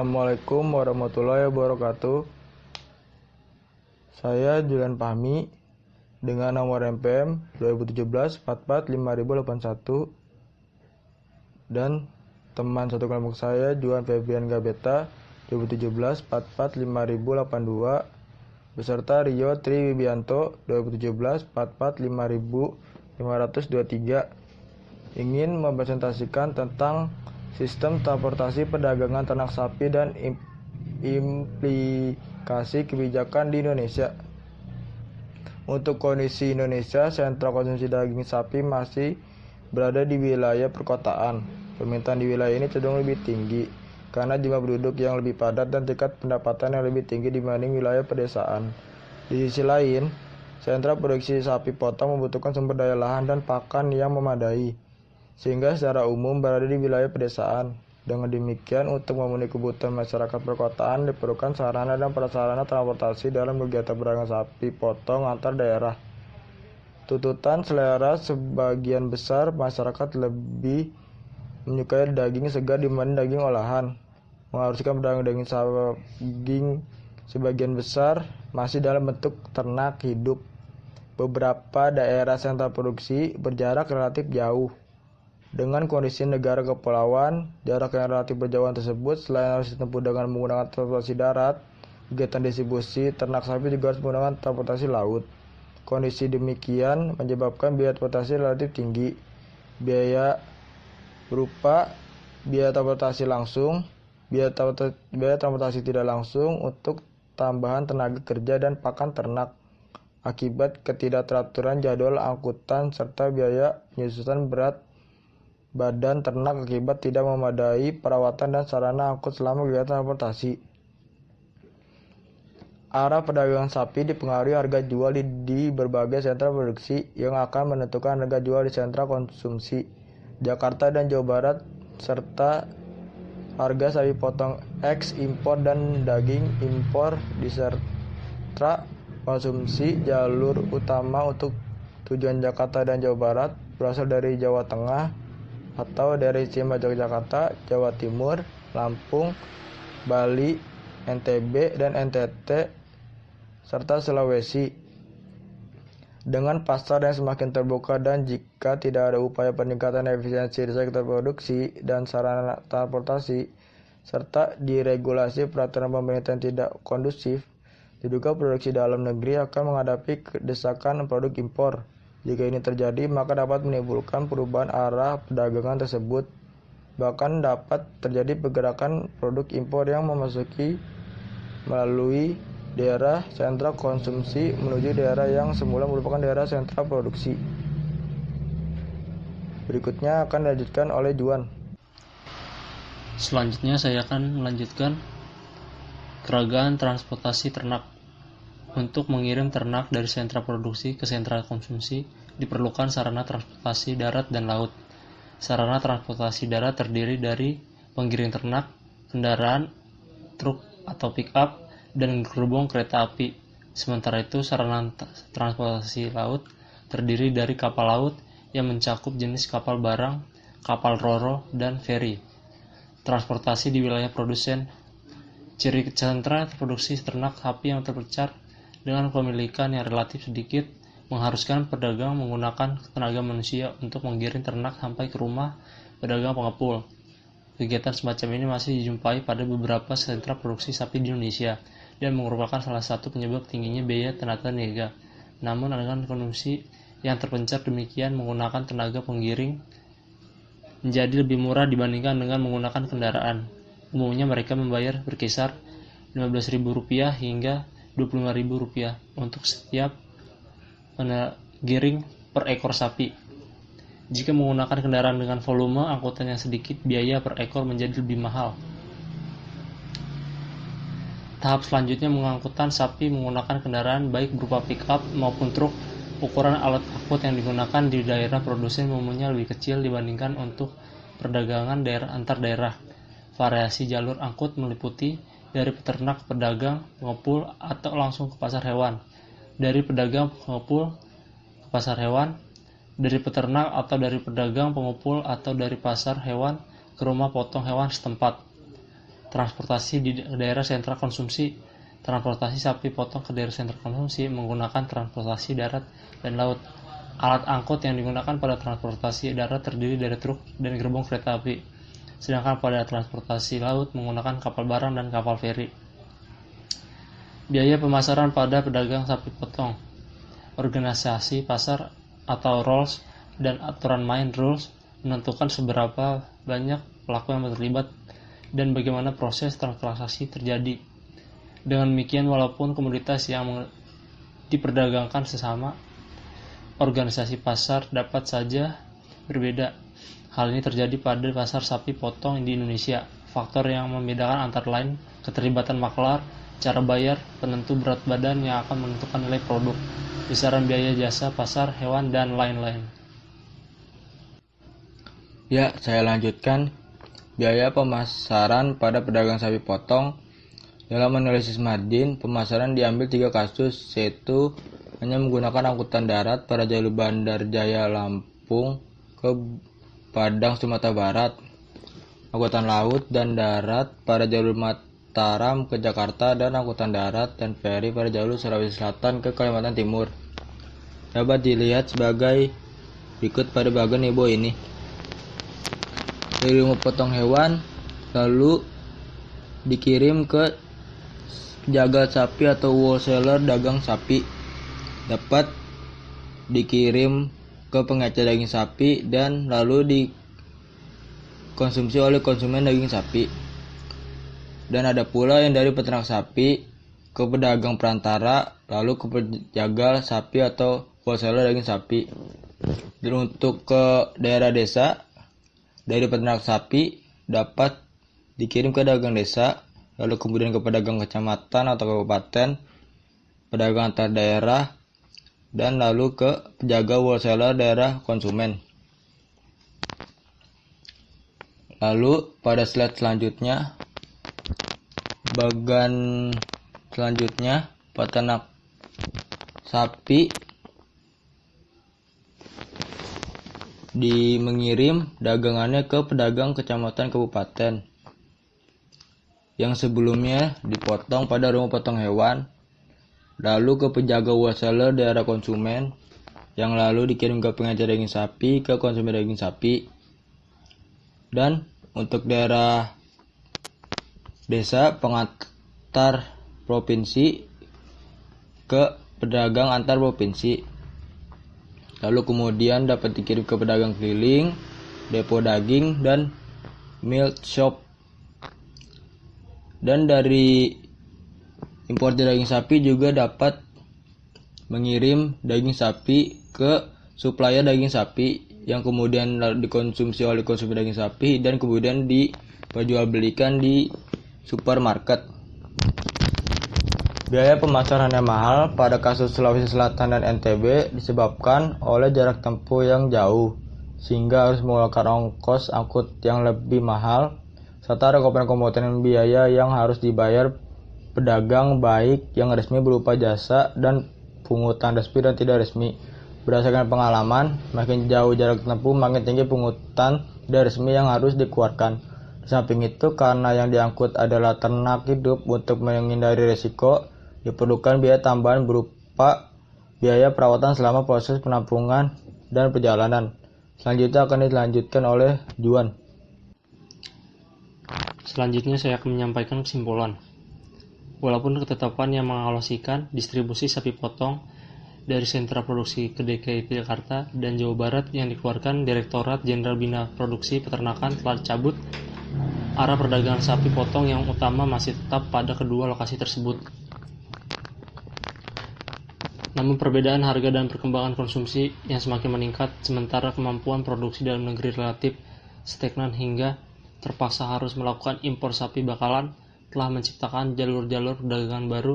Assalamualaikum warahmatullahi wabarakatuh. Saya Julian Fahmi dengan nomor NPM 2017 445081 dan teman satu kelompok saya Juan Febrian Gabeta 2017 445082 beserta Rio Tri Wibianto 2017 445523 ingin mempresentasikan tentang sistem transportasi perdagangan ternak sapi dan implikasi kebijakan di Indonesia. Untuk kondisi Indonesia, sentra konsumsi daging sapi masih berada di wilayah perkotaan. Permintaan di wilayah ini cenderung lebih tinggi karena jumlah penduduk yang lebih padat dan tingkat pendapatan yang lebih tinggi dibanding wilayah pedesaan. Di sisi lain, sentra produksi sapi potong membutuhkan sumber daya lahan dan pakan yang memadai, sehingga secara umum berada di wilayah pedesaan. Dengan demikian, untuk memenuhi kebutuhan masyarakat perkotaan diperlukan sarana dan prasarana transportasi dalam kegiatan perdagangan sapi potong antar daerah. Tuntutan selera sebagian besar masyarakat lebih menyukai daging segar dibanding daging olahan, mengharuskan pedagang daging sebagian besar masih dalam bentuk ternak hidup. Beberapa daerah sentra produksi berjarak relatif jauh. Dengan kondisi negara kepulauan, jarak yang relatif berjauhan tersebut selain harus ditempuh dengan menggunakan transportasi darat, kegiatan distribusi ternak sapi juga harus menggunakan transportasi laut. Kondisi demikian menyebabkan biaya transportasi relatif tinggi. Biaya berupa biaya transportasi langsung, biaya transportasi tidak langsung untuk tambahan tenaga kerja dan pakan ternak akibat ketidakteraturan jadwal angkutan serta biaya penyusutan berat badan ternak akibat tidak memadai perawatan dan sarana angkut selama kegiatan transportasi. Arah perdagangan sapi dipengaruhi harga jual di berbagai sentra produksi yang akan menentukan harga jual di sentra konsumsi Jakarta dan Jawa Barat serta harga sapi potong eks impor dan daging impor di sentra konsumsi jalur utama untuk tujuan Jakarta dan Jawa Barat berasal dari Jawa Tengah atau dari Cimahi, Yogyakarta, Jawa Timur, Lampung, Bali, NTB, dan NTT, serta Sulawesi. Dengan pasar yang semakin terbuka dan jika tidak ada upaya peningkatan efisiensi di sektor produksi dan sarana transportasi, serta diregulasi peraturan pemerintah yang tidak kondusif, diduga produksi dalam negeri akan menghadapi desakan produk impor. Jika ini terjadi, maka dapat menimbulkan perubahan arah perdagangan tersebut. Bahkan dapat terjadi pergerakan produk impor yang memasuki melalui daerah sentra konsumsi menuju daerah yang semula merupakan daerah sentra produksi. Berikutnya akan dilanjutkan oleh Juan. Selanjutnya saya akan melanjutkan keragaman transportasi ternak. Untuk mengirim ternak dari sentra produksi ke sentra konsumsi, diperlukan sarana transportasi darat dan laut. Sarana transportasi darat terdiri dari penggiring ternak, kendaraan, truk atau pick-up, dan gerbong kereta api. Sementara itu, sarana transportasi laut terdiri dari kapal laut yang mencakup jenis kapal barang, kapal ro-ro, dan feri. Transportasi di wilayah produsen. Ciri sentra produksi ternak sapi yang terpencar dengan kepemilikan yang relatif sedikit mengharuskan pedagang menggunakan tenaga manusia untuk menggiring ternak sampai ke rumah pedagang pengepul. Kegiatan semacam ini masih dijumpai pada beberapa sentra produksi sapi di Indonesia dan merupakan salah satu penyebab tingginya biaya tenaga niaga. Namun dengan kondisi yang terpencar demikian, menggunakan tenaga penggiring menjadi lebih murah dibandingkan dengan menggunakan kendaraan. Umumnya mereka membayar berkisar Rp15.000 hingga Rp25.000 untuk setiap giring per ekor sapi. Jika menggunakan kendaraan dengan volume angkutan yang sedikit, biaya per ekor menjadi lebih mahal. Tahap selanjutnya mengangkutan sapi menggunakan kendaraan baik berupa pick-up maupun truk. Ukuran alat angkut yang digunakan di daerah produsen umumnya lebih kecil dibandingkan untuk perdagangan daerah antar daerah. Variasi jalur angkut meliputi dari peternak ke pedagang pengepul atau langsung ke pasar hewan, dari pedagang pengepul ke pasar hewan, dari peternak atau dari pedagang pengepul atau dari pasar hewan ke rumah potong hewan setempat. transportasi di daerah sentra konsumsi. Transportasi sapi potong ke daerah sentra konsumsi menggunakan transportasi darat dan laut. Alat angkut yang digunakan pada transportasi darat terdiri dari truk dan gerbong kereta api, sedangkan pada transportasi laut menggunakan kapal barang dan kapal feri. Biaya pemasaran pada pedagang sapi potong. Organisasi pasar atau rules dan aturan main rules menentukan seberapa banyak pelaku yang terlibat dan bagaimana proses transaksi terjadi. Dengan demikian, walaupun komoditas yang diperdagangkan sesama, organisasi pasar dapat saja berbeda. Hal ini terjadi pada pasar sapi potong di Indonesia. Faktor yang membedakan antara lain keterlibatan maklar, cara bayar, penentu berat badan yang akan menentukan nilai produk, besaran biaya jasa pasar hewan, dan lain-lain. Ya, saya lanjutkan. Biaya pemasaran pada pedagang sapi potong. Dalam analisis margin, pemasaran diambil 3 kasus, yaitu hanya menggunakan angkutan darat pada jalur Bandar Jaya Lampung ke Padang Sumatera Barat, angkutan laut dan darat pada jalur Mataram ke Jakarta, dan angkutan darat dan feri pada jalur Sulawesi Selatan ke Kalimantan Timur. Dapat dilihat sebagai berikut pada bagian ibu ini. Dari rumah potong hewan lalu dikirim ke penjaga sapi atau wholesaler dagang sapi, dapat dikirim ke pengecer daging sapi dan lalu dikonsumsi oleh konsumen daging sapi. Dan ada pula yang dari peternak sapi ke pedagang perantara lalu ke penjaga sapi atau wholesaler daging sapi. Dan untuk ke daerah desa, dari peternak sapi dapat dikirim ke dagang desa, lalu kemudian ke pedagang kecamatan atau kabupaten, pedagang antar daerah, dan lalu ke penjaga wholesaler daerah konsumen. Lalu pada slide selanjutnya, bagian selanjutnya peternak sapi mengirim dagangannya ke pedagang kecamatan kabupaten yang sebelumnya dipotong pada rumah potong hewan, lalu ke penjaga wholesaler daerah konsumen, yang lalu dikirim ke pengecer daging sapi ke konsumen daging sapi. Dan untuk daerah desa, pengantar provinsi ke pedagang antar provinsi, lalu kemudian dapat dikirim ke pedagang keliling, depo daging, dan milk shop. Dan dari importer daging sapi juga dapat mengirim daging sapi ke supplier daging sapi yang kemudian dikonsumsi oleh konsumen daging sapi dan kemudian diperjualbelikan di supermarket. Biaya pemasaran yang mahal pada kasus Sulawesi Selatan dan NTB disebabkan oleh jarak tempuh yang jauh, sehingga harus mengeluarkan ongkos angkut yang lebih mahal, serta ada komponen-komponen biaya yang harus dibayar pedagang baik yang resmi berupa jasa dan pungutan resmi dan tidak resmi. Berdasarkan pengalaman, makin jauh jarak tempuh makin tinggi pungutan tidak resmi yang harus dikeluarkan. Di samping itu, karena yang diangkut adalah ternak hidup, untuk menghindari risiko diperlukan biaya tambahan berupa biaya perawatan selama proses penampungan dan perjalanan. Selanjutnya akan dilanjutkan oleh Juan. Selanjutnya saya akan menyampaikan kesimpulan. Walaupun ketetapan yang mengalokasikan distribusi sapi potong dari sentra produksi ke DKI Jakarta dan Jawa Barat yang dikeluarkan Direktorat Jenderal Bina Produksi Peternakan telah dicabut, arah perdagangan sapi potong yang utama masih tetap pada kedua lokasi tersebut. Namun perbedaan harga dan perkembangan konsumsi yang semakin meningkat, sementara kemampuan produksi dalam negeri relatif stagnan hingga terpaksa harus melakukan impor sapi bakalan, telah menciptakan jalur-jalur perdagangan baru.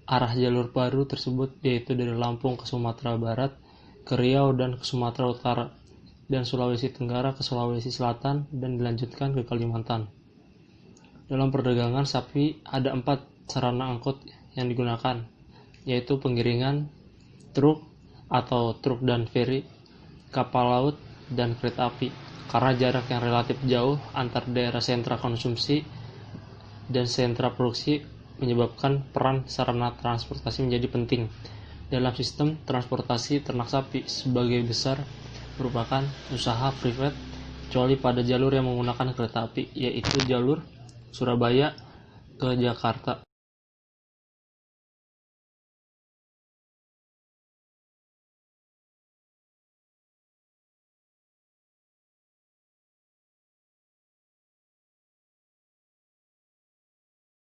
Arah jalur baru tersebut yaitu dari Lampung ke Sumatera Barat, ke Riau dan ke Sumatera Utara, dan Sulawesi Tenggara ke Sulawesi Selatan, dan dilanjutkan ke Kalimantan. Dalam perdagangan sapi ada 4 sarana angkut yang digunakan, yaitu penggiringan, truk atau truk dan feri, kapal laut, dan kereta api. Karena jarak yang relatif jauh antar daerah sentra konsumsi dan sentra produksi menyebabkan peran sarana transportasi menjadi penting. Dalam sistem transportasi ternak sapi, sebagai besar merupakan usaha privat, kecuali pada jalur yang menggunakan kereta api, yaitu jalur Surabaya ke Jakarta.